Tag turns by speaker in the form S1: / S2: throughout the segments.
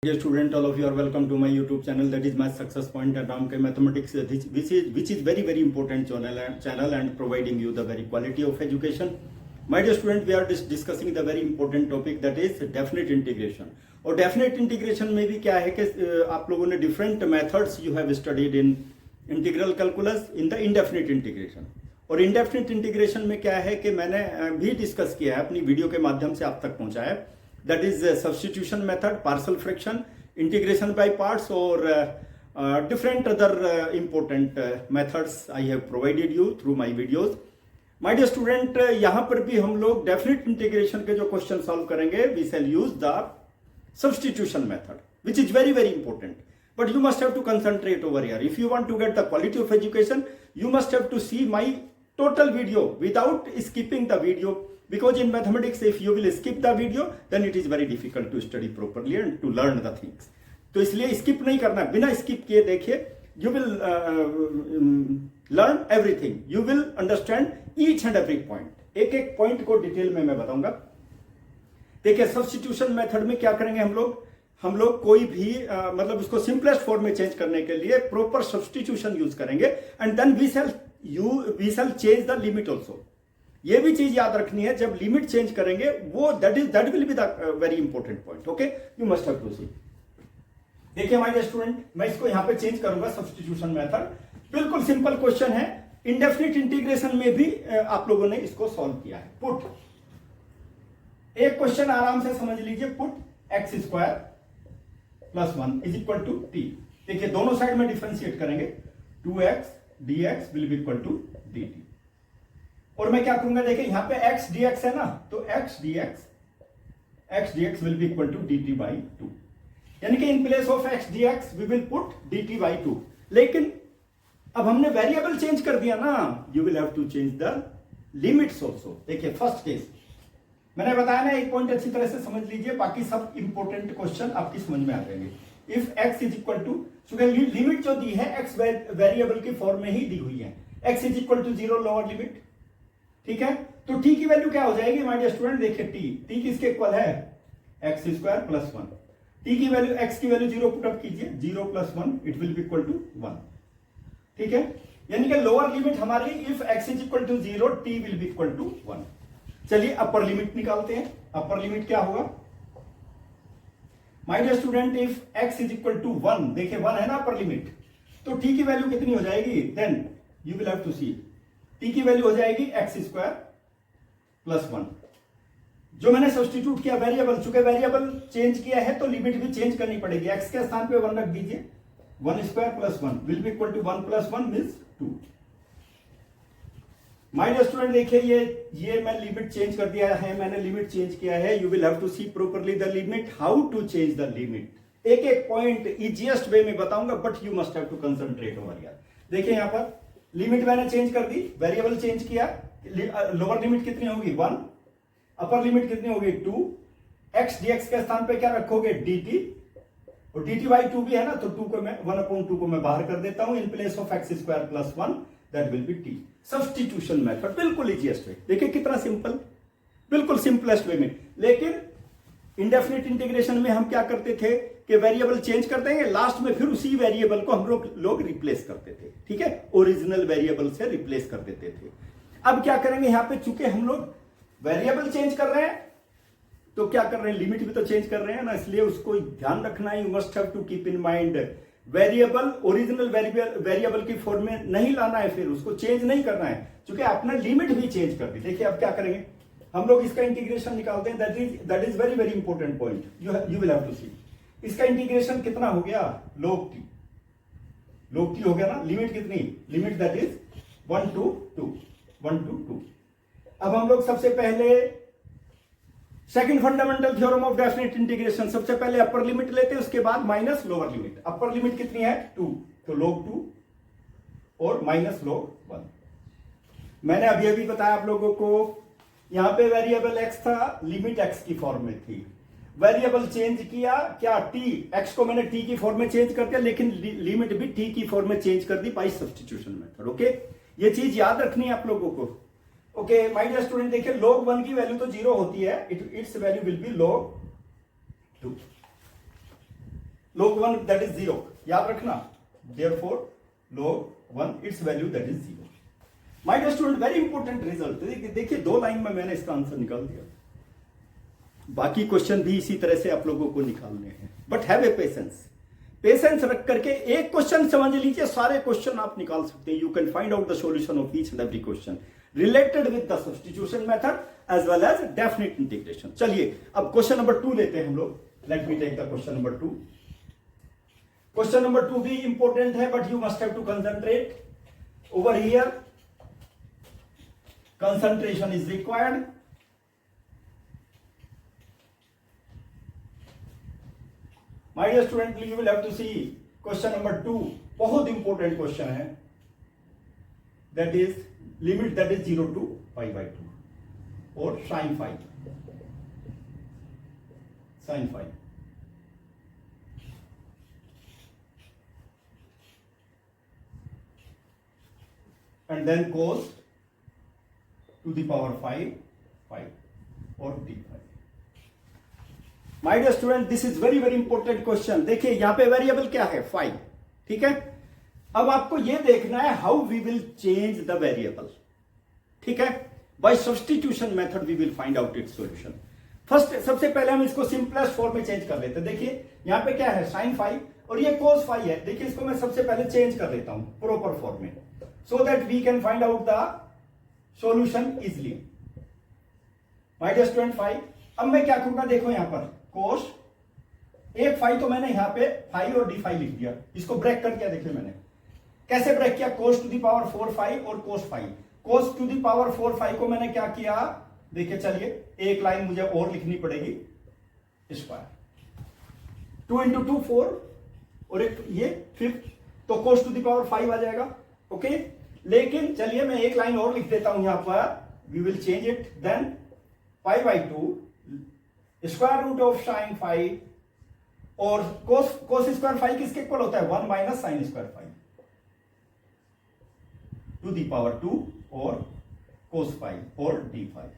S1: Dear student, all of you are welcome to my YouTube channel. That is my success point at Ramke Mathematics, which is very important channel and providing you the very quality of education. My dear student, we are discussing the very important topic, that is definite integration. और definite integration में भी क्या है कि आप लोगों ने different methods you have studied in integral calculus in the indefinite integration. और indefinite integration में क्या है कि मैंने भी डिस्कस किया है, अपनी वीडियो के माध्यम से आप तक पहुंचाया है. That is substitution method, partial fraction, integration by parts, or different other important methods I have provided you through my videos. My dear student, यहाँ पर भी हम लोग definite integration के जो question solve करेंगे, we shall use the substitution method, which is very important. But you must have to concentrate over here. If you want to get the quality of education, you must have to see my total video without skipping the video. Because in mathematics, if you will skip the video, then it is very difficult to study properly and to learn the things. तो इसलिए skip नहीं करना, बिना skip किए देखिए, you will learn everything. You will understand each and every point. एक एक point को डिटेल में मैं बताऊंगा. देखिए substitution method में क्या करेंगे हम लोग कोई भी मतलब उसको simplest form में change करने के लिए proper substitution use करेंगे, and then we shall change the limit also. ये भी चीज याद रखनी है, जब लिमिट चेंज करेंगे वो that will be the very important point. Okay, you must have to see. देखिए माय डियर स्टूडेंट, मैं इसको यहां पे चेंज करूंगा सब्स्टिट्यूशन मेथड. बिल्कुल सिंपल क्वेश्चन है. इंडेफिनिट इंटीग्रेशन में भी आप लोगों ने इसको सॉल्व किया है. पुट एक क्वेश्चन आराम से समझ लीजिए. Put x square plus 1 is equal to t. देखिए दोनों साइड में डिफरेंशिएट करेंगे. 2x dx will be equal to dt. और मैं क्या करूंगा, देखिए यहां पे x dx है ना, तो x dx will be equal to dt by 2. यानी कि in place of x dx we will put dt by 2. लेकिन अब हमने वेरिएबल चेंज कर दिया ना, you will have to change the limits also. देखिए फर्स्ट केस मैंने बताया ना, एक पॉइंट अच्छी तरह से समझ लीजिए, बाकी सब इंपॉर्टेंट क्वेश्चन आपकी समझ में आ जाएंगे. If x is equal to, limit जो दी है x वेरिएबल की फॉर्म में ही दी हुई है. x is equal to 0 lower limit. ठीक है, तो t की वैल्यू क्या हो जाएगी माय डियर स्टूडेंट. देखिए t किसके इक्वल है, एक्स स्क्वायर प्लस 1. t की वैल्यू, x की वैल्यू 0 पुट अप कीजिए. 0 plus 1 it will be equal to 1. ठीक है, यानी कि लोअर लिमिट हमारी if x is equal to 0 t will be equal to 1. चलिए अपर लिमिट निकालते हैं. अपर लिमिट क्या होगा my dear student, if x is equal to 1, देखिए 1 है ना अपर लिमिट, तो t की वैल्यू कितनी हो जाएगी. Then you will have to see, t की वैल्यू हो जाएगी एक्स स्क्वायर प्लस 1. जो मैंने सब्स्टिट्यूट किया वेरिएबल, चूंकि वेरिएबल चेंज किया है तो लिमिट भी चेंज करनी पड़ेगी. एक्स के स्थान पे 1 रख दीजिए. 1 square plus 1 will be equal to 1 plus 1 means 2. My dear student, देखिए ये मैं लिमिट चेंज कर दिया है, मैंने लिमिट चेंज किया है. You will have to see properly the limit, how to change the limit. एक एक पॉइंट इजीएस्ट वे में बताऊंगा, but you must have to concentrate over here. देखिए यहां पर लिमिट मैंने चेंज कर दी, वेरिएबल चेंज किया. लोअर लिमिट कितनी होगी 1, अपर लिमिट कितनी होगी 2. x dx के स्थान पे क्या रखोगे dt, और dt बाई 2 भी है ना, तो 2 को मैं 1/2 को मैं बाहर कर देता हूं. इन place of x square plus 1 that will B t. Substitution method बिल्कुल इजीएस्ट वे. देखिए कितना सिंपल, बिल्कुल सिंपलेस्ट वे में. लेकिन इंडेफिनिट इंटीग्रेशन में हम क्या करते थे कि वेरिएबल चेंज कर देंगे, लास्ट में फिर उसी वेरिएबल को हम लोग रिप्लेस करते थे. ठीक है, ओरिजिनल वेरिएबल से रिप्लेस कर देते थे. अब क्या करेंगे, यहां पे चूंकि हम लोग वेरिएबल चेंज कर रहे हैं, तो क्या कर रहे हैं, लिमिट भी तो चेंज कर रहे हैं ना, इसलिए उसको ध्यान रखना है. You must have to keep in mind, variable original variable की फॉर्म में नहीं लाना है, फिर उसको चेंज नहीं करना है, क्योंकि आपने लिमिट भी चेंज कर दी. देखिए अब क्या करेंगे, हम लोग इसका इंटीग्रेशन निकालते हैं. That is very important point. You will have to see. इसका इंटीग्रेशन कितना हो गया, log t हो गया ना. लिमिट कितनी, लिमिट दैट इज 1 to 2. अब हम लोग सबसे पहले second fundamental theorem of definite integration, सबसे पहले अपर लिमिट लेते हैं, उसके बाद minus lower limit. Upper limit कितनी है 2, तो log 2 और माइनस log 1. मैंने अभी बताया आप लोगों को, यहां पे वेरिएबल x था, लिमिट x की फॉर्म में थी. वेरिएबल चेंज किया, क्या t, x को मैंने t की फॉर्म में चेंज कर दिया, लेकिन लिमिट भी t की फॉर्म में चेंज कर दी बाय सब्स्टिट्यूशन मेथड. ओके, ये चीज याद रखनी है आप लोगों को. ओके माय डियर स्टूडेंट, देखिए log 1 की वैल्यू तो 0 होती है, it's value will be log 2. log 1 that is 0, याद रखना, therefore log 1 its value that is 0. My dear student, very important result. देखिए 2 लाइन में मैंने इसका आंसर निकाल दिया, बाकी क्वेश्चन भी इसी तरह से आप लोगों को निकालने हैं, बट हैव ए पेशेंस रख करके एक क्वेश्चन समझ लीजिए, सारे क्वेश्चन आप निकाल सकते हैं. You can find out the solution of each and every question related with the substitution method as well as definite integration. चलिए अब क्वेश्चन नंबर 2 लेते हैं हम लोग. Let me take the question number 2. Question number 2 भी important है, but you must have to concentrate over here. Concentration is required. My dear student, you will have to see question number 2. बहुत important question है. That is limit that is 0 to pi by 2 or sin phi. And then cos to the power 5 or d phi. My dear student, this is very very important question. देखिए यहां पे variable क्या है, 5. ठीक है, अब आपको यह देखना है how we will change the variable. ठीक है, by substitution method we will find out its solution. First सबसे पहले हम इसको सिंपलेस्ट फॉर्म में चेंज कर लेते हैं. देखिए यहां पे क्या है, sin phi और ये cos phi है. देखिए इसको मैं सबसे पहले चेंज कर लेता हूं प्रॉपर फॉर्म में, so that we can find out the solution easily. My dear student, phi. अब मैं क्या करूंगा, देखो यहां पर कोस एक फाई तो मैंने यहां पे फाई और डी फाई लिख दिया. इसको ब्रेक कर दिया. देखिए मैंने कैसे ब्रेक किया, cos to the power 4 phi और cos phi. Cos to the power 4 phi को मैंने क्या किया, देखिए चलिए एक लाइन मुझे और लिखनी पड़ेगी, स्क्वायर 2 into 2 4 और एक ये 5, तो कोस टू दी पावर 5 आ जाएगा. ओके, लेकिन चलिए मैं एक लाइन और लिख देता हूं यहां पर. We will change it. Then pi by 2 square root of sine phi और कोस स्क्वायर फाई किसके इक्वल होता है, 1 minus sine square phi to the power 2 और कोस फाई और d phi.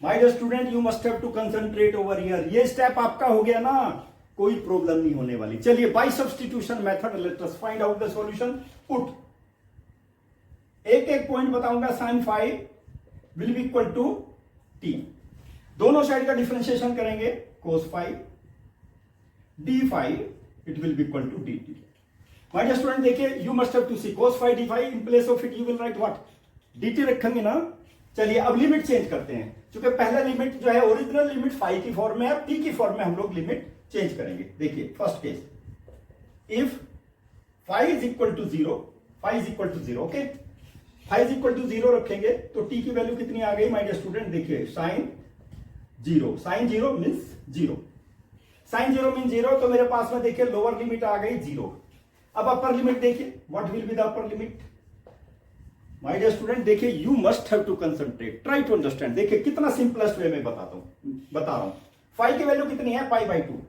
S1: My dear student, you must have to concentrate over here. ये step आपका हो गया ना, कोई प्रॉब्लम नहीं होने वाली. चलिए by substitution method let us find out the solution. Put एक एक पॉइंट बताऊंगा. Sine phi will be equal to t, दोनों साइड का डिफरेंशिएशन करेंगे, cos phi d phi it will be equal to dt. My dear student, देखिए you must have to see cos phi d phi in place of it you will write what, dt रखेंगे ना. चलिए अब limit change करते हैं, क्योंकि पहला limit जो है ओरिजिनल लिमिट फाई की फॉर्म में है, t की फॉर्म में हम लोग लिमिट चेंज करेंगे. देखिए first case, if phi is equal to 0, okay, phi is equal to 0 रखेंगे तो t की वैल्यू कितनी आ गई माय डियर स्टूडेंट, देखिए साइन 0 मीन्स 0. साइन 0 मीन 0, तो मेरे पास में देखिए लोअर लिमिट आ गई 0. अब अपर लिमिट देखिए, what will be the upper limit. My dear student, देखिए you must have to concentrate, try to understand. देखिए कितना सिंपलेस्ट वे में बता रहा हूं. फाई की वैल्यू कितनी है, pi by 2.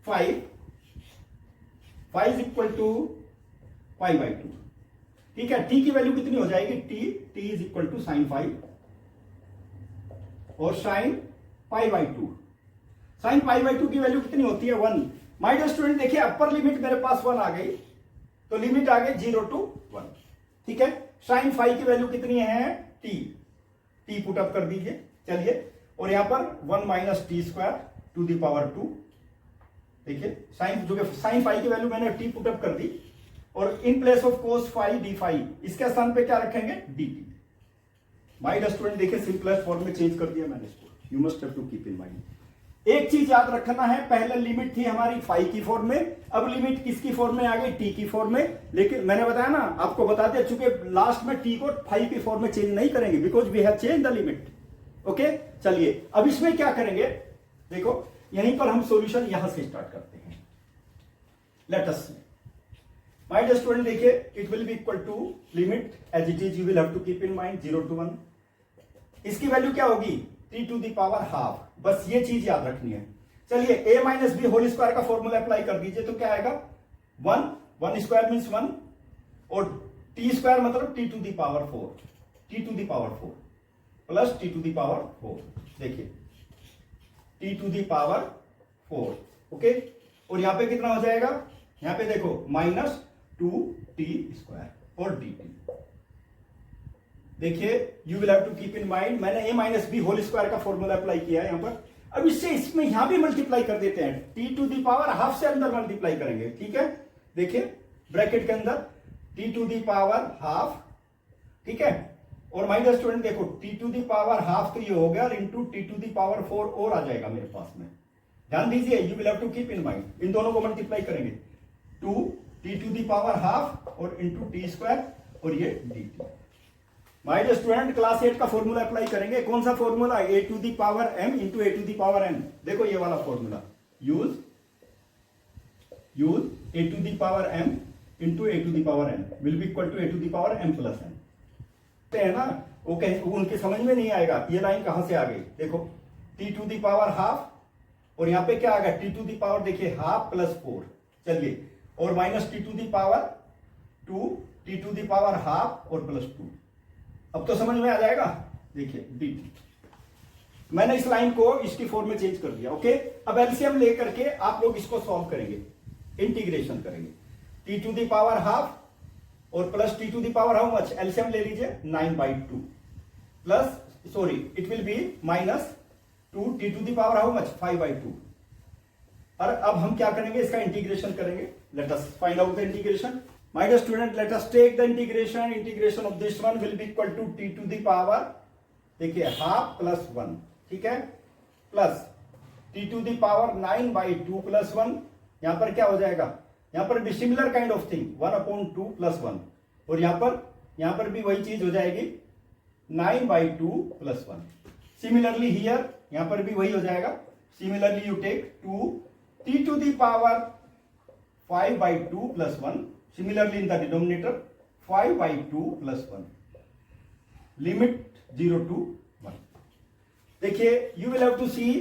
S1: 5 is equal to pi by 2. ठीक है, टी की वैल्यू कितनी हो जाएगी, t is equal to sine 5 और sine pi by 2. Sine pi by 2 की वैल्यू कितनी होती है, 1. माय डियर स्टूडेंट, देखिए अपर लिमिट मेरे पास 1 आ गई, तो लिमिट आ गई 0 to 1. ठीक है, साइन 5 की वैल्यू कितनी है, टी पुट अप कर दीजिए. चलिए, और यहां पर 1 minus t square to the power 2. देखिए साइन, जो कि साइन 5 की वैल्यू मैंने टी पुट अप कर दी, और in place of cos phi d phi इसके स्थान पे क्या रखेंगे, d t. My dear student, देखिए सिंपलेस्ट फॉर्म में चेंज कर दिया मैंने इसको. You must have to keep in mind. एक चीज याद रखना है, पहले लिमिट थी हमारी फाई की फॉर्म में, अब लिमिट किसकी फॉर्म में आ गई, टी की फॉर्म में. लेकिन मैंने बताया ना, आपको बता दिया, चूंकि लास्ट में टी को फाई की फॉर्म में चेंज नहीं करेंगे, because we have change the limit. Okay, चलिए अब इसमें क्या करेंगे, देखो यहीं पर हम सॉल्यूशन यहां से स्टार्ट करते हैं. Let us see. My dear student, देखिए it will be equal to limit as it is, you will have to keep in mind 0 to 1. इसकी वैल्यू क्या होगी, T to the power half. बस ये चीज याद रखनी है. चलिए a minus B whole square का फॉर्मूला अप्लाई कर दीजिए, तो क्या आएगा, 1 स्क्वायर मीन्स 1 और टी स्क्वायर मतलब t to the power 4, t to the power 4 plus t to the power 4. देखिए t to the power 4. Okay, और यहां पे कितना हो जाएगा, यहां पे देखो -2t² और dt। देखिए you will have to keep in mind, मैंने a-b² का फॉर्मूला अप्लाई किया है यहां पर। अब इससे इसमें यहां भी मल्टीप्लाई कर देते हैं, t⁻½ से अंदर मल्टीप्लाई करेंगे, ठीक है। देखिए ब्रैकेट के अंदर t⁻½ ठीक है, और माय स्टूडेंट देखो t⁻½ तो ये हो गया, और इंटू t⁴ और आ जाएगा मेरे पास में। ध्यान दीजिए, you will have to keep in mind, इन दोनों को मल्टीप्लाई करेंगे, 2t⁻½ और इंटू t² और ये dt। My dear student class 8 का फॉर्मूला अप्लाई करेंगे। कौन सा फॉर्मूला, a⁴m इंटू a⁴n। देखो ये वाला formula, use a⁴m into a⁴n will be equal to a⁴m+n। है ना, ओके, उनके समझ में नहीं आएगा ये लाइन कहां से आ गई। देखो t⁻½ और यहां पे क्या आ गया, t⁻, देखिए ½ + 4, चलिए, और -t⁻2, t⁻½ और +2। अब तो समझ में आ जाएगा। देखिए dt, मैंने इस लाइन को इसकी फॉर्म में चेंज कर दिया, ओके। अब एलसीएम लेकर के आप लोग इसको सॉल्व करेंगे, इंटीग्रेशन करेंगे, t⁻½ और plus t⁻, how much, LCM ले लीजिए, 9/2 plus, sorry it will B -2 t⁻, how much, 5/2। और अब हम क्या करेंगे, इसका इंटीग्रेशन करेंगे। Late us find out the integration. My dear student, let us take the integration. Integration of this one will be equal to t⁻, देखिए ½ + 1, ठीक है, प्लस t⁻, 9/2 + 1। यहां पर क्या हो जाएगा, यहां पर भी सिमिलर काइंड ऑफ थिंग, 1/2 + 1, और यहां पर भी वही चीज हो जाएगी, 9/2 + 1। सिमिलरली हियर, यहां पर भी वही हो जाएगा। Similarly you take 2t⁻, 5/2 + 1। Similarly in the denominator, 5/2 + 1, limit 0 to 1। देखिए you will have to see,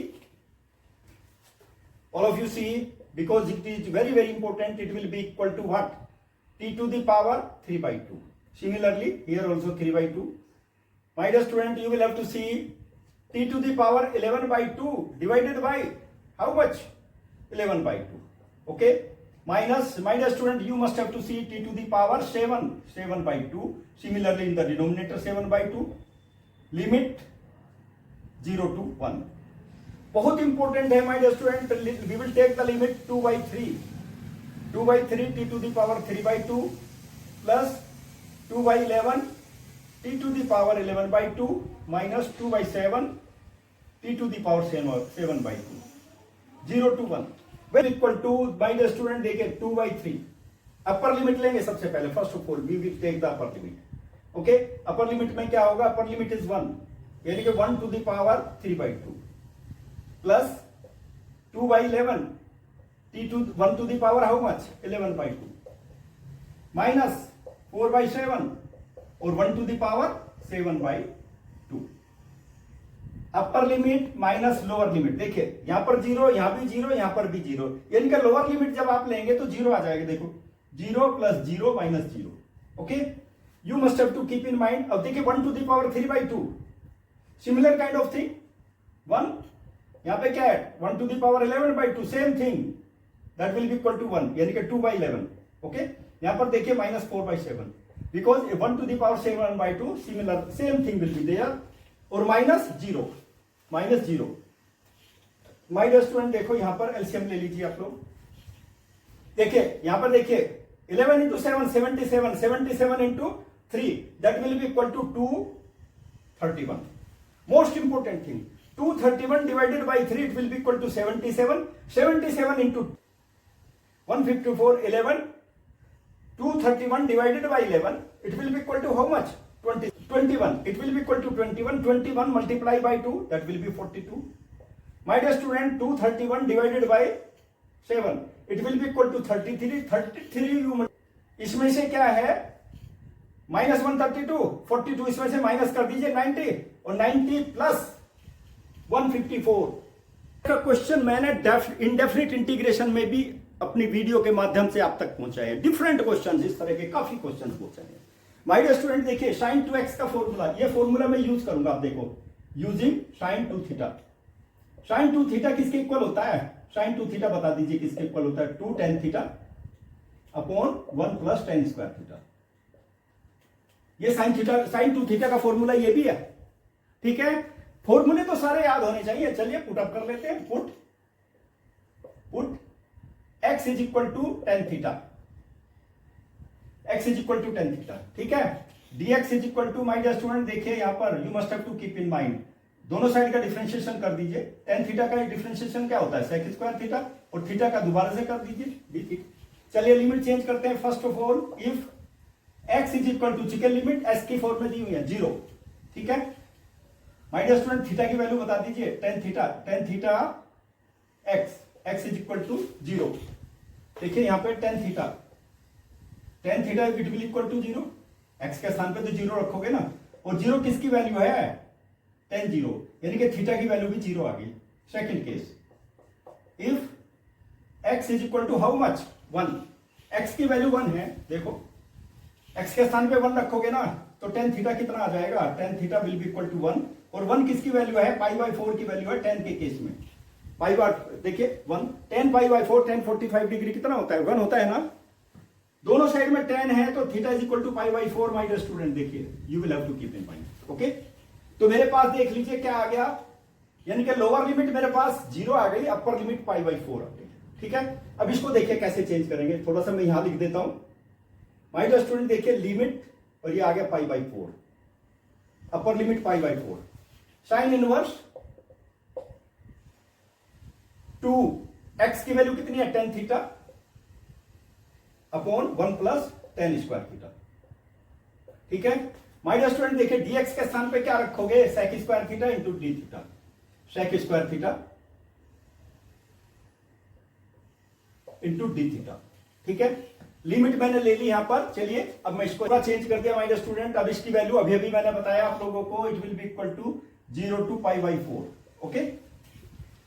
S1: all of you see, because it is very very important, it will be equal to what, t⁻, 3/2। Similarly here also 3/2। My dear student, you will have to see t⁻, 11/2 divided by how much, 11/2, okay, minus, my dear student, you must have to see t⁻, 7/2। Similarly in the denominator, 7/2, limit 0 to 1। बहुत important है my dear student, we will take the limit 2/3 t⁻, 3/2 plus 2/11 t⁻, 11/2 minus 2/7 t⁻, 7/2, 0 to 1 well equal to, my dear student देखिए 2/3। Upper limit लेंगे सबसे पहले, first of all we will take the upper limit, okay. Upper limit में क्या होगा, upper limit is 1, यानी कि 1⁻, 3/2 plus 2/11 1⁻, how much, 11/2 minus 4/7 और 1⁻, 7/2। अपर लिमिट माइनस लोअर लिमिट, देखिए यहां पर 0, यहां भी 0, यहां पर भी 0, यानी कि लोअर लिमिट जब आप लेंगे तो 0 आ जाएगा। देखो 0 + 0 - 0, okay. You must have to keep in mind. अब देखिए 1⁻, 3/2, सिमिलर काइंड ऑफ थिंग, 1, यहां पे क्या है, 1⁻, 11/2, same thing, that will be equal to 1, यानी कि 2/11, ओके। यहां पर देखिए -4/7, because 1⁻, 7/2, similar same thing will be there, और -0 माय डियर स्टूडेंट देखो यहां पर एलसीएम ले लीजिए आप लोग। देखिए यहां पर देखिए 11 × 7 77, 77 × 3 that will be equal to 231। Most important thing, 231 divided by 3 it will be equal to 77, 77 × 154, 11, 231 divided by 11 it will be equal to how much, 21, it will be equal to 21 multiply by 2, that will be 42। My dear student, 231 divided by 7, it will be equal to 33, 33 you, इसमें से क्या है, -132, 42 इसमें से minus कर दीजिए 90, और 90 plus 154 का क्वेश्चन मैंने इंडेफिनिट इंटीग्रेशन में भी अपनी वीडियो के माध्यम से आप तक पहुंचाए हैं। डिफरेंट क्वेश्चन, इस तरह के काफी क्वेश्चन पहुंचाए हैं। माय डियर स्टूडेंट देखिए sin 2x का फॉर्मूला, ये फॉर्मूला मैं यूज करूंगा, आप देखो, यूजिंग sin 2θ। sin 2θ किसके इक्वल होता है, साइन 2 थीटा बता दीजिए किसके इक्वल होता है, 2 tan theta upon 1 plus tan square theta. ये साइन 2 थीटा का फॉर्मूला ये भी है, ठीक है। फॉर्मूले तो सारे याद होने चाहिए। चलिए पुट अप कर लेते हैं। Put x is equal to tan theta, x is equal to tan theta, ठीक है। dx is equal to, my dear student देखिए यहां पर you must have to keep in mind, दोनों साइड का डिफरेंशिएशन कर दीजिए। tan थीटा का डिफरेंशिएशन क्या होता है, sec स्क्वायर थीटा, और थीटा का दोबारा से कर दीजिए d थीटा। चलिए लिमिट चेंज करते हैं। First of all if x is equal to, चिकन लिमिट s की फॉर्म में दी हुई है 0, ठीक है। माय डियर स्टूडेंट थीटा की वैल्यू बता दीजिए, tan theta x is equal to 0। देखिए यहां पे tan theta it will equal to 0, x के स्थान पे तो 0 रखोगे ना, और 0 किसकी वैल्यू है, tan 0, यानी कि थीटा की वैल्यू भी 0 आ गई। Second case, if x is equal to how much, 1, x की वैल्यू 1 है, देखो x के स्थान पे 1 रखोगे ना तो tan थीटा कितना आ जाएगा, tan theta will be equal to 1, और 1 किसकी वैल्यू है, π/4 की वैल्यू है tan के केस में। देखिए 1 tan π/4 tan 45 डिग्री कितना होता है, 1 होता है ना, दोनों साइड में tan है तो theta is equal to π/4। My dear student देखिए you will have to keep in mind, okay. तो मेरे पास देख लीजिए क्या आ गया, यानी कि लोअर लिमिट मेरे पास 0 आ गई, अपर लिमिट π/4 आ गई, ठीक है। अब इसको देखिए कैसे चेंज करेंगे, थोड़ा सा मैं यहां लिख देता हूं। माय डियर स्टूडेंट देखिए लिमिट, और ये आ गया π/4, upper limit π/4, sine inverse 2, x की वैल्यू कितनी है, tan theta upon 1 plus tan square theta, ठीक है। माय डियर स्टूडेंट देखिए dx के स्थान पे क्या रखोगे, sec square theta into D theta, sec square theta into D theta, ठीक है। लिमिट मैंने ले ली यहां पर। चलिए अब मैं इसको थोड़ा चेंज कर दिया माय डियर स्टूडेंट। अब इसकी वैल्यू अभी अभी मैंने बताया आप लोगों को, it will be equal to 0 to π/4, okay.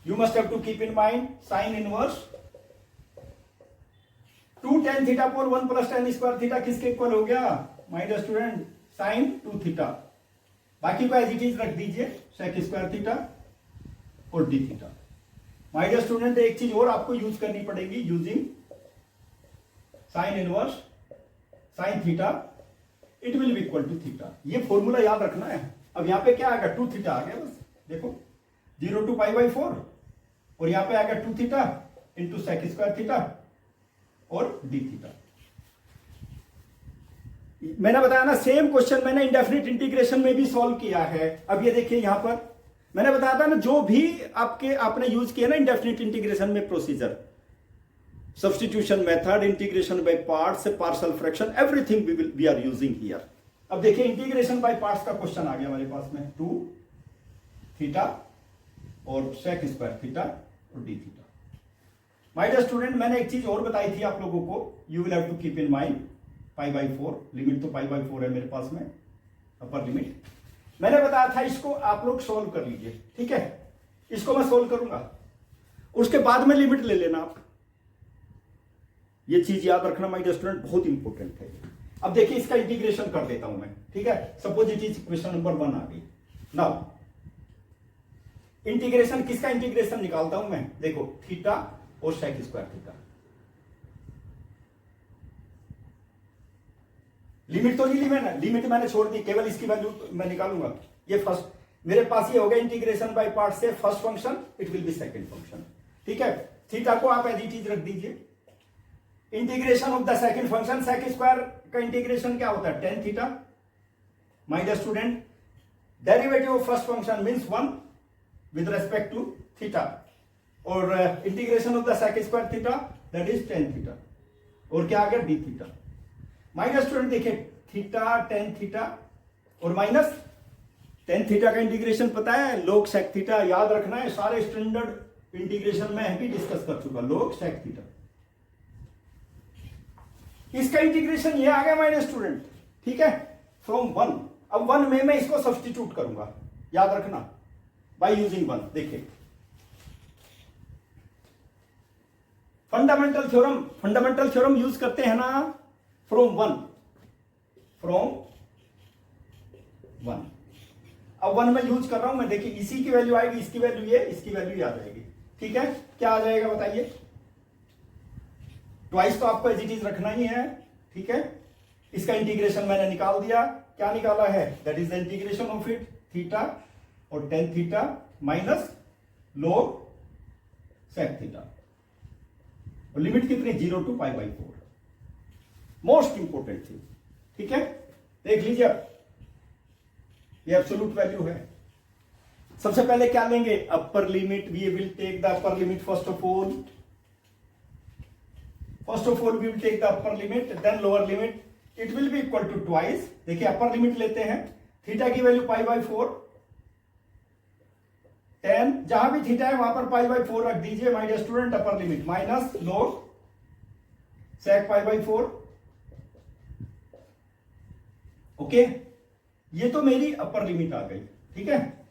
S1: You must have to keep in mind sine inverse 2 tan theta पर 1 प्लस tan स्क्वायर थीटा किसके इक्वल हो गया, my dear student sine 2 theta. बाकी को एज इट इज रख दीजिए, sec square theta और D theta. My dear student एक चीज और आपको यूज करनी पड़ेगी, using sine inverse sine theta it will be equal to theta. ये फॉर्मूला याद रखना है। अब यहां पे क्या आएगा, 2 थीटा आ गया, बस देखो 0 टू π/4, और यहां पे आएगा 2 theta into sec square theta और डी थीटा। मैंने बताया ना सेम क्वेश्चन मैंने इंडेफिनिट इंटीग्रेशन में भी सॉल्व किया है। अब ये देखिए यहां पर मैंने बताया था ना, जो भी आपने यूज किया ना इंडेफिनिट इंटीग्रेशन में procedure, substitution method, integration by parts, partial fraction, everything we are using here. अब देखिए इंटीग्रेशन बाय पार्ट्स का क्वेश्चन आ गया हमारे पास में, 2 थीटा और sec स्क्वायर थीटा और D theta. My dear student मैंने एक चीज और बताई थी आप लोगों को, you will have to keep in mind π/4, limit तो π/4 है मेरे पास में, अपर लिमिट। मैंने बताया था इसको आप लोग सोल्व कर लीजिए, ठीक है। इसको मैं सोल्व करूंगा, उसके बाद में लिमिट ले लेना आप। ये चीज याद रखना माय डियर स्टूडेंट, बहुत इंपॉर्टेंट है। अब देखिए इसका इंटीग्रेशन कर देता हूं मैं, ठीक है। Suppose it is question number 1 आ गई। नाउ इंटीग्रेशन, किसका इंटीग्रेशन निकालता हूं मैं, देखो थीटा और sec स्क्वायर थीटा। लिमिट तो नहीं ली मैंने, लिमिट मैंने छोड़ दी, केवल इसकी वैल्यू मैं निकालूंगा। ये फर्स्ट मेरे पास ये हो गया इंटीग्रेशन बाय पार्ट से, first function it will B second function, ठीक है। थीटा को आप एज इट इज रख दीजिए। Integration of the second function, sec square का इंटीग्रेशन क्या होता है, tan theta. My dear student derivative of first function means 1 with respect to theta, और integration of the sec square theta that is tan theta, और क्या आ गया D theta. My dear student देखिए थीटा tan थीटा और minus tan theta का integration पता है, log sec थीटा। याद रखना है, सारे स्टैंडर्ड इंटीग्रेशन में भी डिस्कस कर चुका, log sec थीटा। इसका इंटीग्रेशन ये आ गया माय डियर स्टूडेंट, ठीक है, फ्रॉम 1। अब 1 में मैं इसको सब्स्टिट्यूट करूंगा, याद रखना, बाय यूजिंग 1। देखिए फंडामेंटल थ्योरम यूज करते हैं ना, फ्रॉम 1। अब 1 में यूज कर रहा हूं मैं, देखिए इसी की वैल्यू आएगी, इसकी वैल्यू ये, इसकी वैल्यू आ जाएगी, ठीक है, क्या आ जाएगा बताइए? ट्वाइस तो आपको एज इट इज रखना ही है, ठीक है। इसका इंटीग्रेशन मैंने निकाल दिया, क्या निकाला है? That is the integration of it, theta और tan theta minus log sec theta, और लिमिट कितनी? 0 to π/4, मोस्ट इंपोर्टेंट थी, ठीक है। देख लीजिए, ये एब्सोल्यूट वैल्यू है। सबसे पहले क्या लेंगे? Upper limit, we will take the upper limit first of all we will take the upper limit, then lower limit, it will be equal to twice. देखिए अपर लिमिट लेते हैं, थीटा की value π/4, 10, जहां भी थीटा है वहां पर π/4 रख दीजिए my dear student, upper limit minus log sec π/4, okay. ये तो मेरी अपर लिमिट आ गई, ठीक है,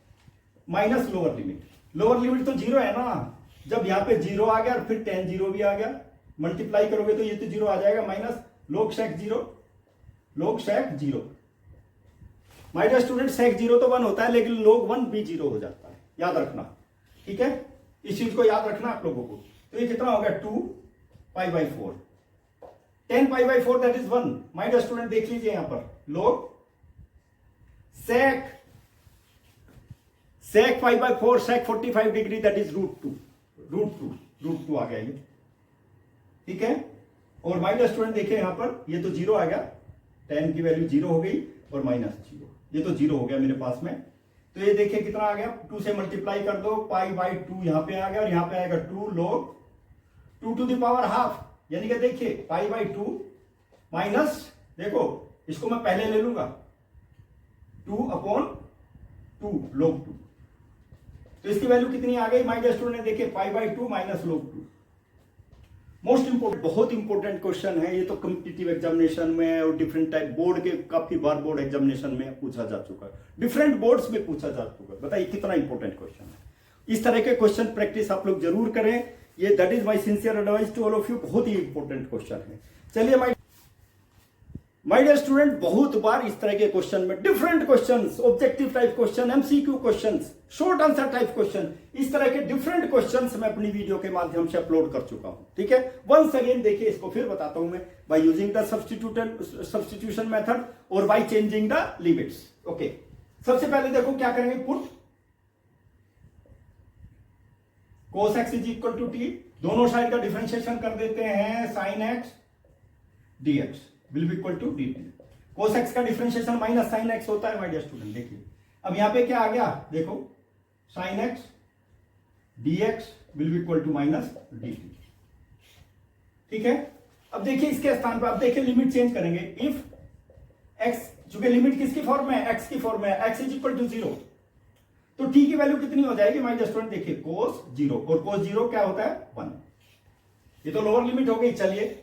S1: minus lower limit. Lower limit तो 0 है ना, जब यहां पे 0 आ गया और फिर tan 0 भी आ गया, मल्टीप्लाई करोगे तो ये तो 0 आ जाएगा, minus log sec 0। My dear student, sec 0 तो 1 होता है, लेकिन log 1 भी 0 हो जाता है, याद रखना, ठीक है। इस चीज को याद रखना आप लोगों को। तो ये कितना हो गया? 2 π/4, 10 π/4 that is 1। My dear student देख लीजिए यहां पर, log sec π/4, sec 45 degree that is root two आ गया ये, ठीक है। और माय डियर स्टूडेंट देखिए यहां पर, ये तो 0 आ गया, 10 की वैल्यू 0 हो गई और माइनस 0, ये तो 0 हो गया मेरे पास में। तो ये देखिए कितना आ गया? 2 से मल्टीप्लाई कर दो, π/2 यहां पे आ गया और यहां पे आएगा 2 log 2 to the power half, यानी कि देखिए π/2 माइनस, देखो इसको मैं पहले ले लूंगा, 2/2 log 2, तो इसकी वैल्यू कितनी आ गई माय डियर स्टूडेंट? देखिए π/2 माइनस log 2। मोस्ट इंपोर्टेंट, बहुत इंपॉर्टेंट क्वेश्चन है ये तो, कॉम्पिटिटिव एग्जामिनेशन में और डिफरेंट टाइप बोर्ड के, काफी बार बोर्ड एग्जामिनेशन में पूछा जा चुका है, डिफरेंट बोर्ड्स में पूछा जा चुका है। बताइए कितना इंपॉर्टेंट क्वेश्चन है। इस तरह के क्वेश्चन प्रैक्टिस आप लोग जरूर करें, ये that is my sincere advice to all of you, बहुत ही इंपॉर्टेंट क्वेश्चन है। चलिए माय डियर स्टूडेंट, बहुत बार इस तरह के क्वेश्चन में different questions, objective type question, MCQ questions, short answer type question, इस तरह के डिफरेंट क्वेश्चंस मैं अपनी वीडियो के माध्यम से अपलोड कर चुका हूं, ठीक है। वंस अगेन देखिए, इसको फिर बताता हूं मैं, by using the substitution method और by changing the limits, okay. सबसे पहले देखो क्या करेंगे, put cos x is equal to t, दोनों साइड का डिफरेंशिएशन कर देते हैं, sin x dx will be equal to dt। cos x का डिफरेंशिएशन माइनस sin x होता है माय डियर स्टूडेंट। देखिए अब यहां पे क्या आ गया, देखो sin x dx will be equal to minus dt, ठीक है। अब देखिए इसके स्थान पर, अब देखिए लिमिट चेंज करेंगे, इफ x, चूंकि लिमिट किसकी फॉर्म में है? x की फॉर्म में है, x इज इक्वल टू 0, तो t की वैल्यू कितनी हो जाएगी माय डियर स्टूडेंट? देखिए cos 0, और cos 0 क्या होता है? 1। ये तो लोअर लिमिट हो गई। चलिए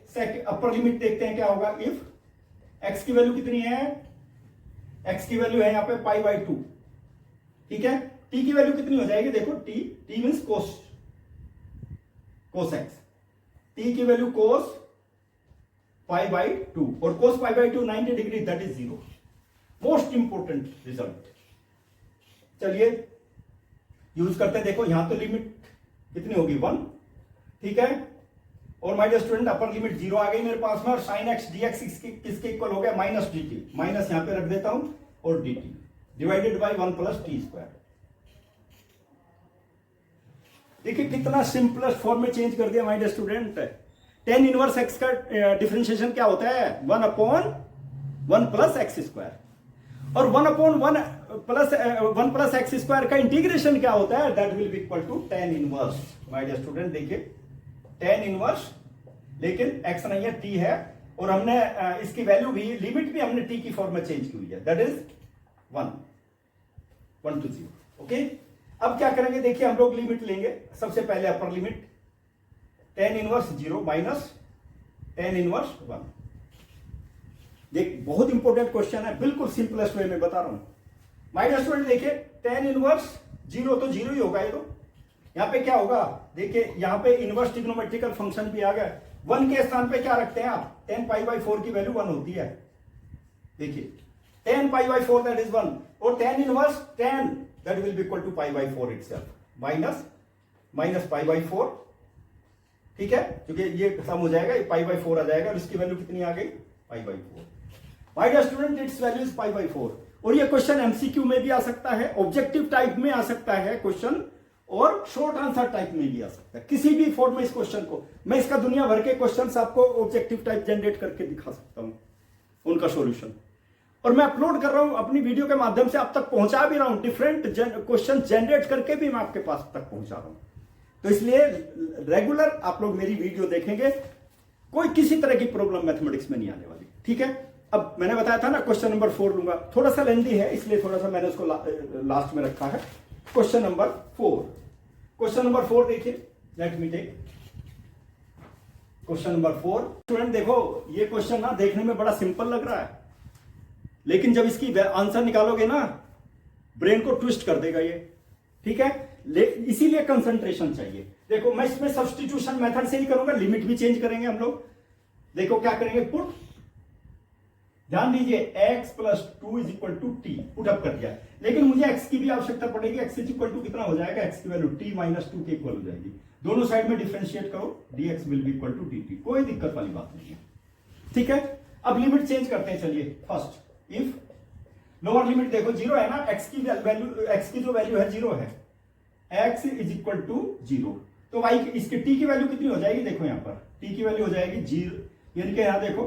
S1: अपर लिमिट देखते हैं क्या होगा, इफ x की वैल्यू कितनी है? x की वैल्यू है यहां पे π/2, ठीक है। t की वैल्यू कितनी हो जाएगी? देखो t means cos x, t की वैल्यू cos π/2, और cos π/2 90 degree, that is 0। Most important result. चलिए यूज करते हैं, देखो यहां तो लिमिट कितनी होगी? 1, ठीक है। और my dear student upper limit 0 आ गई मेरे पास में, और sin x dx किसके इक्वल हो गया? माइनस dt, माइनस यहां पे रख देता हूं, और dt divided by 1 plus t square. देखिए कितना सिंपलेस्ट फॉर्म में चेंज कर दिया my dear student. tan inverse x का डिफरेंशिएशन क्या होता है? 1/1 प्लस एक्स स्क्वायर, और 1/1 प्लस एक्स स्क्वायर का इंटीग्रेशन क्या होता है? That will be equal to tan inverse. My dear student देखिए tan इनवर्स, लेकिन x नहीं है, t है, और हमने इसकी वैल्यू भी, लिमिट भी हमने t की फॉर्म में चेंज की हुई है, दैट इज 1 to 0, ओके। अब क्या करेंगे, देखिए हम लोग लिमिट लेंगे। सबसे पहले upper limit tan inverse 0 minus tan inverse 1। देख बहुत इंपॉर्टेंट क्वेश्चन है, बिल्कुल सिंपलेस्ट वे में बता रहा हूं माय डियर स्टूडेंट। देखिए tan इनवर्स 0 तो 0 ही होगा, ये तो यहां पे क्या होगा? देखिए यहां पे इनवर्स ट्रिग्नोमेट्रिकल फंक्शन भी आ गया। 1 के स्थान पे क्या रखते हैं आप? tan π/4 की वैल्यू 1 होती है। देखिए tan π/4 दैट इज 1, और tan inverse tan that will be equal to π/4 itself, minus minus pi by 4, ठीक है, क्योंकि ये खत्म हो जाएगा, ये पाई बाई 4 आ जाएगा और इसकी वैल्यू कितनी आ गई, pi by 4। My dear student, its value is pi by 4। और ये क्वेश्चन एमसीक्यू में भी आ सकता है, ऑब्जेक्टिव टाइप में आ सकता है क्वेश्चन, और शॉर्ट आंसर टाइप में भी आ सकता है, किसी भी फॉर्म में इस क्वेश्चन को मैं इसका दुनिया भर के क्वेश्चंस आपको ऑब्जेक्टिव टाइप जनरेट करके दिखा सकता हूं, उनका सॉल्यूशन, और मैं अपलोड कर रहा हूं अपनी वीडियो के माध्यम से, आप तक पहुंचा भी रहा हूं, डिफरेंट क्वेश्चन जनरेट करके भी मैं आपके पास तक पहुंचा रहा हूं। तो इसलिए रेगुलर आप लोग मेरी वीडियो देखेंगे, कोई किसी तरह की प्रॉब्लम मैथमेटिक्स में नहीं आने वाली, ठीक है। अब मैंने बताया था ना क्वेश्चन नंबर 4 लूंगा, थोड़ा सा लेंदी है इसलिए थोड़ा सा मैंने उसको लास्ट में रखा है। क्वेश्चन नंबर 4, क्वेश्चन नंबर 4 देखिए, let me take question number 4। Student देखो, ये क्वेश्चन ना देखने में बड़ा सिंपल लग रहा है, लेकिन जब इसकी आंसर निकालोगे ना, ब्रेन को ट्विस्ट कर देगा ये, ठीक है। इसीलिए कंसंट्रेशन चाहिए। देखो मैं इसमें सब्स्टिट्यूशन मेथड से ही करूंगा, लिमिट भी चेंज करेंगे हम लोग। देखो क्या करेंगे, पुट, ध्यान दीजिए, x plus 2 is equal to t, put up कर दिया, लेकिन मुझे x की भी आवश्यकता पड़ेगी। x इज इक्वल टू कितना हो जाएगा, x की वैल्यू t माइनस 2 के इक्वल हो जाएगी। दोनों साइड में डिफरेंशिएट करो, dx will be equal to dt, कोई दिक्कत वाली बात नहीं है, ठीक है। अब लिमिट चेंज करते हैं, चलिए। फर्स्ट इफ लोअर लिमिट देखो 0 है ना, x की वैल्यू, x की जो वैल्यू है 0 है, x इज इक्वल टू 0, तो y इसके t की वैल्यू कितनी हो जाएगी, देखो यहां पर t की वैल्यू हो जाएगी 0, यानी कि यहां देखो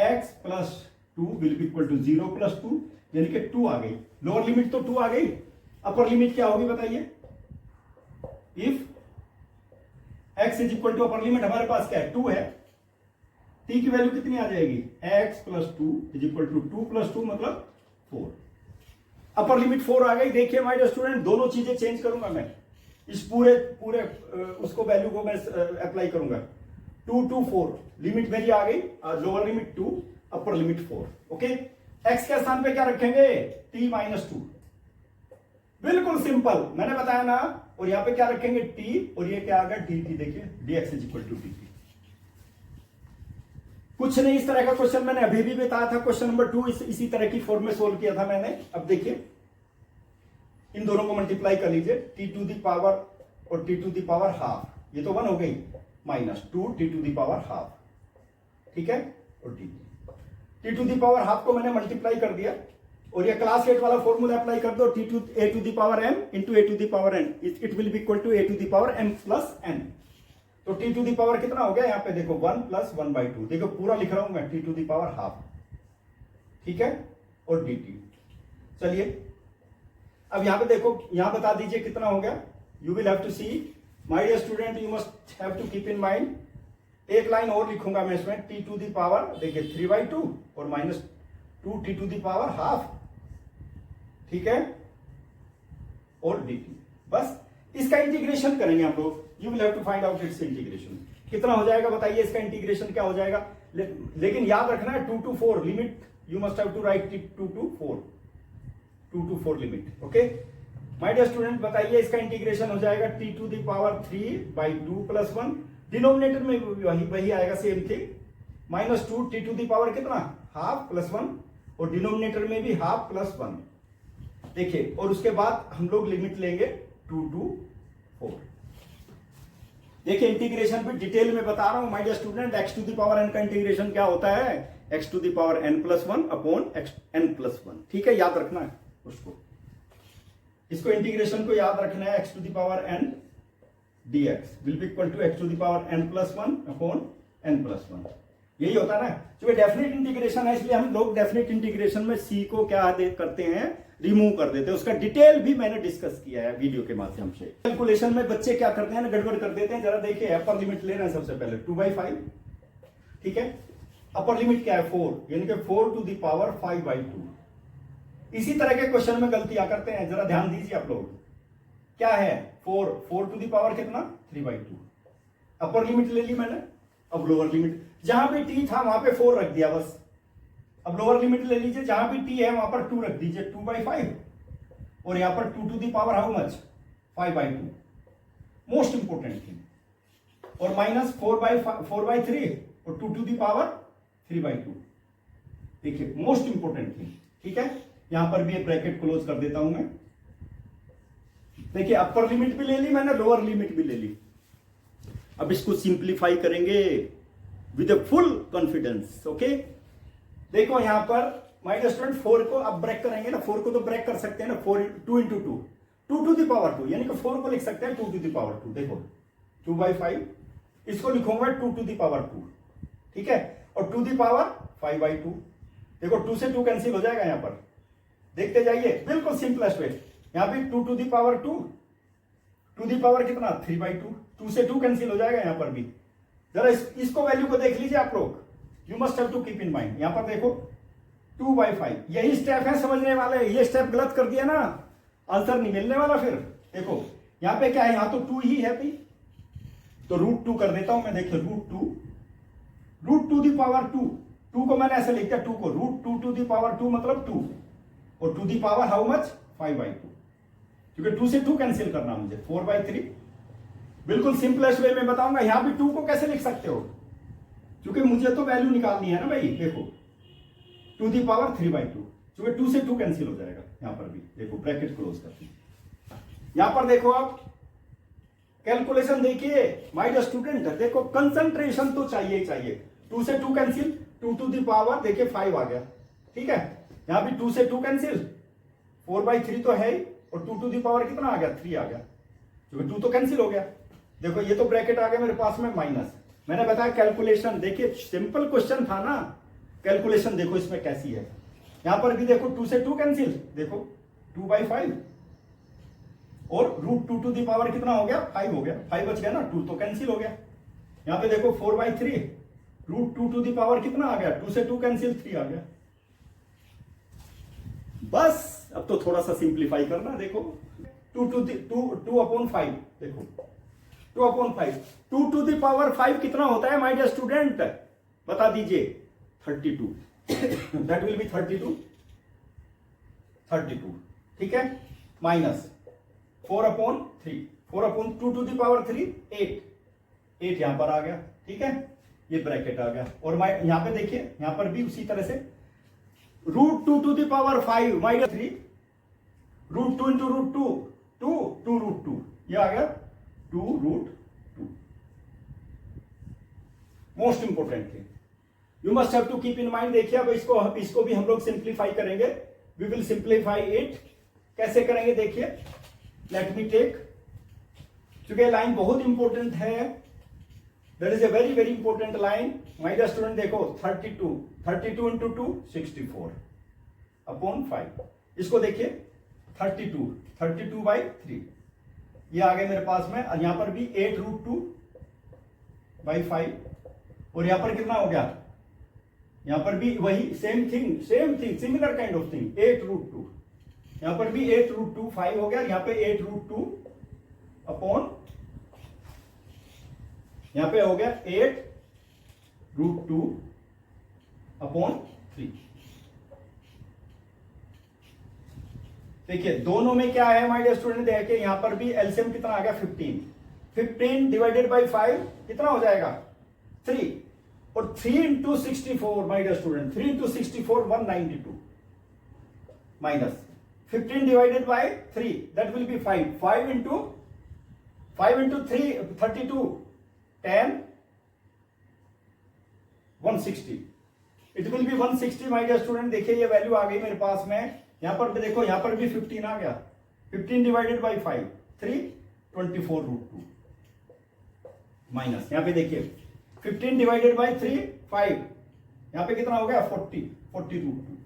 S1: x plus 2 will be equal to 0 plus 2, यानी कि 2 आ गई। लोअर लिमिट तो 2 आ गई, अपर लिमिट क्या होगी बताइए। If x is equal to, upper limit हमारे पास क्या है, 2 है, t की वैल्यू कितनी आ जाएगी, x plus 2 is equal to 2 plus 2 मतलब 4, अपर लिमिट 4 आ गई। देखिए माय डियर स्टूडेंट, दोनों चीजें चेंज करूंगा मैं, इस पूरे उसको वैल्यू को मैं अप्लाई करूंगा। 2 to 4 लिमिट मेरी आ गई, lower limit 2, upper limit 4, okay. x के स्थान पे क्या रखेंगे, t माइनस 2, बिल्कुल सिंपल, मैंने बताया ना। और यहां पे क्या रखेंगे, t, और ये क्या आ गया, dt, देखिए dx is equal to dt। कुछ नहीं, इस तरह का क्वेश्चन मैंने अभी भी बताया था, क्वेश्चन नंबर 2 इसी तरह की फॉर्म में सोल्व किया था मैंने। अब देखिए, इन दोनों को मल्टीप्लाई कर लीजिए, t टू द पावर और t to the power half, ये तो 1 हो गई, minus 2 t to the power half, ठीक है, और t to the power half को मैंने मल्टीप्लाई कर दिया, और ये क्लास 8 वाला फॉर्मूला अप्लाई कर दो, a to the power m into a to the power n, it will be equal to a to the power m plus n। तो t टू द पावर कितना हो गया, यहाँ पे देखो 1 प्लस 1/2, देखो पूरा लिख रहा हूं मैं, t to the power half, ठीक है, और dt। चलिए अब यहां पे देखो, यहां बता दीजिए कितना हो गया, you will have to see, my dear student, you must have to keep in mind. एक लाइन और लिखूंगा मैं इसमें, t टू द पावर, देखिए 3/2 और minus 2 t to the power half, ठीक है, और dt। बस इसका इंटीग्रेशन करेंगे हम लोग, you will have to find out its integration, कितना हो जाएगा बताइए, इसका इंटीग्रेशन क्या हो जाएगा। लेकिन याद रखना है 2 to 4 limit, you must have to write 2 to 4 limit, okay. My dear student बताइए, इसका इंटीग्रेशन हो जाएगा t to the power 3/2 plus 1, denominator में वही आएगा, same thing, minus 2 t to the power कितना, हाफ प्लस 1, और डिनोमिनेटर में भी हाफ प्लस 1, देखिए। और उसके बाद हम लोग लिमिट लेंगे 2 to 4। देखिए इंटीग्रेशन भी डिटेल में बता रहा हूं my dear student, x to the power n का इंटीग्रेशन क्या होता है, x to the power n plus 1 upon n plus 1, ठीक है, याद रखना है उसको, इसको इंटीग्रेशन को याद रखना है, x to the power n dx will be equal to x to the power n plus 1 upon n plus 1, यही होता है ना। जो डेफिनेट इंटीग्रेशन है, इसलिए हम लोग डेफिनेट इंटीग्रेशन में c को क्या करते हैं, रिमूव कर देते हैं, उसका डिटेल भी मैंने डिस्कस किया है वीडियो के माध्यम से। कैलकुलेशन में बच्चे क्या करते हैं ना, गड़बड़ कर देते हैं, जरा देखिए, अपर लिमिट ले रहे हैं सबसे पहले 2/5, ठीक है, अपर लिमिट क्या है 4, यानी कि 4 टू द पावर 5/2। इसी तरह के क्वेश्चन में गलतियां करते हैं, जरा ध्यान दीजिए आप लोग, क्या है 4 टू द पावर कितना 3/2, अपर लिमिट ले ली मैंने। अब लोअर लिमिट, जहां पे t था वहां पे 4 रख दिया बस। अब लोअर लिमिट ले लीजिए, जहां भी t है वहां पर 2 रख दीजिए, 2/5, और यहां पर 2 to the power how much 5/2, most important thing, और माइनस 4/3 और 2 टू द पावर 3/2, देखिए मोस्ट इंपोर्टेंट थिंग, ठीक है। यहां पर भी एक ब्रैकेट क्लोज कर देता हूं मैं, देखिए अपर लिमिट भी ले ली मैंने, लोअर लिमिट भी ले ली। अब इसको सिंप्लीफाई करेंगे with a full confidence. Okay, देखो यहां पर माय डियर स्टूडेंट 4 को अब ब्रेक करेंगे ना, 4 को तो ब्रेक कर सकते हैं ना, 4 2 इंटू 2 2 टू द पावर 2, यानी कि 4 को लिख सकते हैं 2 टू द पावर 2। देखो 2/5, इसको लिखूंगा 2 टू द पावर 2, ठीक है, और 2 द पावर 5/2। देखो 2 से 2 कैंसिल हो जाएगा यहां पर, देखते जाइए, बिल्कुल सिंपलेस्ट वे। यहां पे 2 to the power 2, 2 the power कितना 3/2, 2 से 2 कैंसिल हो जाएगा यहां पर भी। जरा इसको वैल्यू को देख लीजिए आप लोग, you must have to keep in mind. यहां पर देखो 2/5, यही स्टेप है समझने वाले, ये स्टेप गलत कर दिया ना, आंसर नहीं मिलने वाला फिर। देखो यहां पे क्या है, यहां तो 2 ही है भाई, तो √2 कर देता हूं मैं। देखिए √2 दी पावर 2 को मैंने ऐसे लिख दिया, 2 को √2 टू दी पावर 2 मतलब 2, और 2 दी पावर हाउ मच 5/2, क्योंकि 2 से 2 कैंसिल करना मुझे 4/3। बिल्कुल सिंपलेस्ट वे में बताऊंगा। यहां भी 2 को कैसे लिख सकते हो, क्योंकि मुझे तो वैल्यू निकालनी है ना भाई। देखो 2 दी पावर 3/2, क्योंकि 2 से 2 कैंसिल हो जाएगा यहां पर भी। देखो ब्रैकेट क्लोज करते हैं, यहां पर देखो आप कैलकुलेशन देखिए माय डियर स्टूडेंट, देखो कंसंट्रेशन तो चाहिए ही चाहिए। 2 से 2 कैंसिल, 2 टू दी पावर देखिए 5 आ गया, ठीक है। यहां भी 2 से 2 कैंसिल, 4/3 तो है ही, और 2 टू दी पावर कितना आ गया 3 आ गया, क्योंकि 2 तो कैंसिल हो गया। देखो ये तो ब्रैकेट आ गया मेरे पास में माइनस। मैंने बताया कैलकुलेशन, देखिए सिंपल क्वेश्चन था ना, कैलकुलेशन देखो इसमें कैसी है। यहां पर भी देखो 2 से 2 कैंसिल, देखो 2/5, और √2 टू दी पावर कितना हो गया 5 हो गया, 5 बच गया ना, 2 तो कैंसिल हो गया। यहां पे देखो 4/3, √2 टू दी पावर कितना आ गया, 2 से 2 कैंसिल 3 आ गया। बस अब तो थोड़ा सा सिंप्लीफाई करना। देखो 2/5, देखो 2/5, 2 टू दी पावर 5 कितना होता है माय डियर स्टूडेंट, बता दीजिए 32, दैट विल बी 32, ठीक है, माइनस 4/3, 4/2 टू दी पावर 3 8 यहां पर आ गया, ठीक है, ये ब्रैकेट आ गया। और यहां पे देखिए यहां पर भी उसी तरह से √2 to the power 5 minus 3, √2 into √2 2 √2, ये आ गया 2 √2। Most important thing you must have to keep in mind. देखिए अब इसको भी हम लोग सिंप्लीफाई करेंगे, वी विल सिंप्लीफाई इट। कैसे करेंगे देखिए, लेट मी टेक, क्योंकि लाइन बहुत इंपॉर्टेंट है, that is a very very important line my dear student. देखो 32 इंटू 2 64/5, इसको देखिए 32/3, ये आ गया मेरे पास में। और यहां पर भी 8√2/5, और यहां पर कितना हो गया, यहां पर भी वही same thing similar kind of thing, 8√2, यहां पर भी 8√2 5 हो गया, यहां पे 8√2 अपॉन, यहां पे हो गया 8√2/3। देखिए दोनों में क्या है माय डियर स्टूडेंट, देखिए यहां पर भी एलसीएम कितना आ गया 15 डिवाइडेड बाई 5 कितना हो जाएगा 3, और 3 into 64 my dear student, 3 into 64 192, minus 15 divided by 3 that will be 5 into 3 32 10 160, it will be 160 my dear student. देखिए ये वैल्यू आ गई मेरे पास में। यहां पर भी देखो, यहां पर भी 15 आ गया, 15 डिवाइडेड बाई 5 3 24√2, माइनस यहां पे देखिए 15 डिवाइडेड बाई 3 5, यहां पे कितना हो गया 40√2।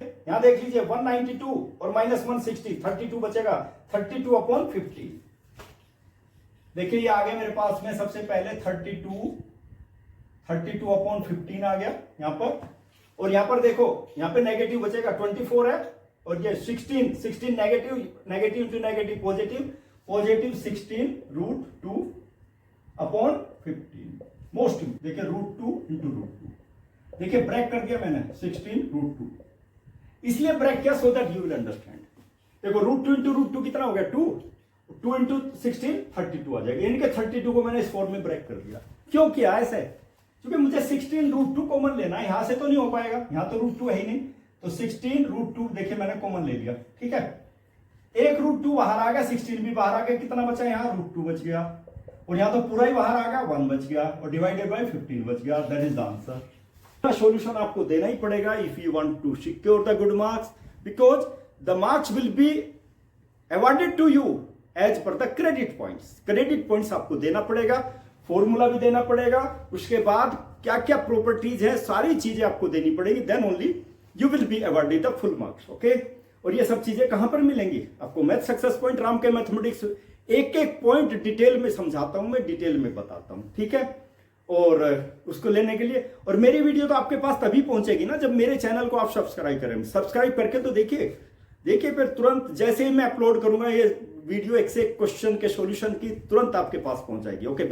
S1: यहां देख लीजिए 192 और माइनस 160, 32 बचेगा, 32/50। देखिए ये आ गया मेरे पास में सबसे पहले 32/15 आ गया यहां पर, और यहां पर देखो यहां पे नेगेटिव बचेगा 24 है, और ये 16 negative to negative positive 16√2/15। Most देखिए √2 इंटू √2, देखिए ब्रेक कर दिया मैंने 16√2, इसलिए ब्रेक किया so that you will understand. देखो √2 इंटू √2 कितना हो गया 2 इंटू 16 32 आ जाएगा, यानी कि 32 को मैंने इस फॉर्म में ब्रेक कर दिया। क्यों किया ऐसे, क्योंकि मुझे 16√2 कॉमन लेना है, यहां से तो नहीं हो पाएगा, यहां तो √2 है ही नहीं, तो 16√2 देखिए मैंने कॉमन ले लिया, ठीक है। एक √2 बाहर आ गया, 16 भी बाहर आ गया, कितना बचा यहाँ √2 बच गया, और यहाँ तो पूरा ही बाहर आ गया 1 बच गया, और डिवाइडेड बाय 15 बच गया। That is the answer. Solution आपको देना ही पड़ेगा if you want to secure the good marks, because the marks will be awarded to you as per the credit points. Credit points आपको देना पड़ेगा, फॉर्मूला भी देना पड़ेगा, उसके बाद क्या क्या प्रॉपर्टीज है सारी चीजें आपको देनी पड़ेगी, then only you will be awarded the full marks. Okay, और ये सब चीजें कहां पर मिलेंगी आपको? मैथ सक्सेस पॉइंट राम के मैथमेटिक्स, एक एक पॉइंट डिटेल में समझाता हूं, मैं डिटेल में बताता हूं, ठीक है। और उसको लेने के लिए, और मेरी वीडियो तो आपके पास तभी पहुंचेगी ना जब मेरे चैनल को आप सब्सक्राइब करें। सब्सक्राइब करके तो देखिए फिर तुरंत जैसे ही मैं अपलोड करूंगा ये वीडियो, एक से एक क्वेश्चन के सॉल्यूशन की तुरंत आपके पास पहुंच जाएगी। ओके।